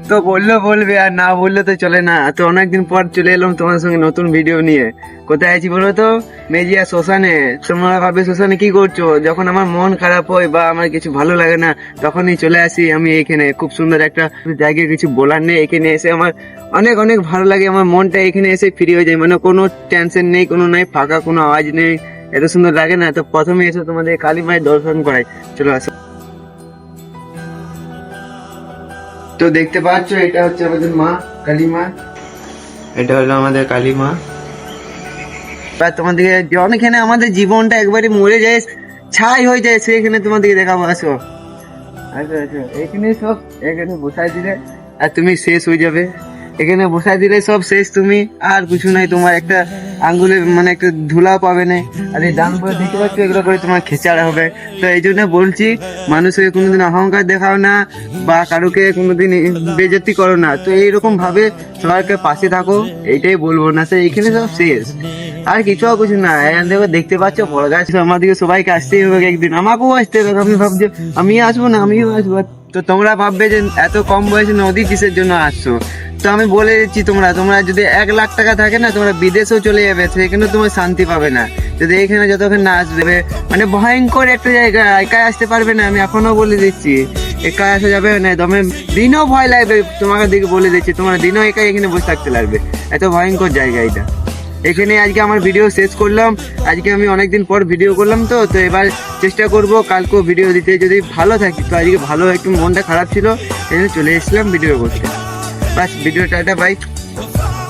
তো বললে বলবে আর না বললে তো চলে না। তো অনেকদিন পর চলে এলাম তোমার সঙ্গে নতুন ভিডিও নিয়ে। কোথায় আছি বলো তো? মেজিয়া শ্মশানে। তোমরা ভাবে শ্মশানে কি করছো? যখন আমার মন খারাপ হয় বা আমার কিছু ভালো লাগে না তখনই চলে আসি আমি এখানে। খুব সুন্দর একটা জায়গায়, কিছু বলার নেই, এখানে এসে আমার অনেক অনেক ভালো লাগে। আমার মনটা এখানে এসে ফ্রি হয়ে যায়, মানে কোনো টেনশন নেই, কোনো নাই, ফাঁকা, কোনো আওয়াজ নেই। এত সুন্দর লাগে না? তো প্রথমে এসে তোমাদের কালী মায়ের দর্শন করাই, চলো আসো। তো দেখতে পাচ্ছ এটা হচ্ছে আমাদের মা কালী মা, এটা হলো আমাদের কালী মা। বা তোমাদেরকে যখনখানে আমাদের জীবনটা একবারে মরে যায়, ছাই হয়ে যায়, সেখানে তোমাদেরকে দেখাবো, আসো আসো আসো। এখানে সব এখানে বসাই দিলে আর তুমি শেষ হয়ে যাবে। এখানে বসাই দিলে সব শেষ, তুমি আর কিছু নাই। তোমার একটা আঙ্গুলে মানে একটা ধুলা পাবে না। আর এই ডান পরে দেখতে পাচ্ছ এগুলো করে তোমার খেচাড়া হবে। তো এই জন্য বলছি, মানুষকে কোনোদিন অহংকার দেখাও না বা কারোকে কোনোদিন বেইজ্জতি করো না। তো এইরকম ভাবে সবাইকে পাশে থাকো, এইটাই বলবো। না সে এখানে সব শেষ, আর কিছু না। এখান থেকে দেখতে পাচ্ছ বড় গাছ, আমাদেরকে সবাইকে আসতেই হবে একদিন, আমাকেও আসতে হবে। আমি ভাবছি আমি আসবো না, আমিও আসবো। তো তোমরা ভাববে যে এত কম বয়সে নদী কিসের জন্য আসছো। তো আমি বলে দিচ্ছি, তোমরা যদি 1 লাখ টাকা থাকে না, তোমরা বিদেশেও চলে যাবে, সেখানে তোমার শান্তি পাবে না যদি এখানে যতক্ষণ না আসবে। মানে ভয়ঙ্কর একটা জায়গা, একাই আসতে পারবে না, আমি এখনো বলে দিচ্ছি। একা আসা যাবে না, তুমি দিনও ভয় লাগবে। তোমাকে দিকে বলে দিচ্ছি, তোমার দিনও একাই এখানে বসে থাকতে লাগবে। এত ভয়ঙ্কর জায়গা এটা। এখানে আজকে আমার ভিডিও শেষ করলাম। আজকে আমি অনেকদিন পর ভিডিও করলাম, তো এবার চেষ্টা করব কালকেও ভিডিও দিতে, যদি ভালো থাকি। তো আজকে ভালো, একটু মনটা খারাপ ছিল, এই জন্য চলে এসেছিলাম ভিডিও করতে। বাস, ভিডিও টাটা, বাই।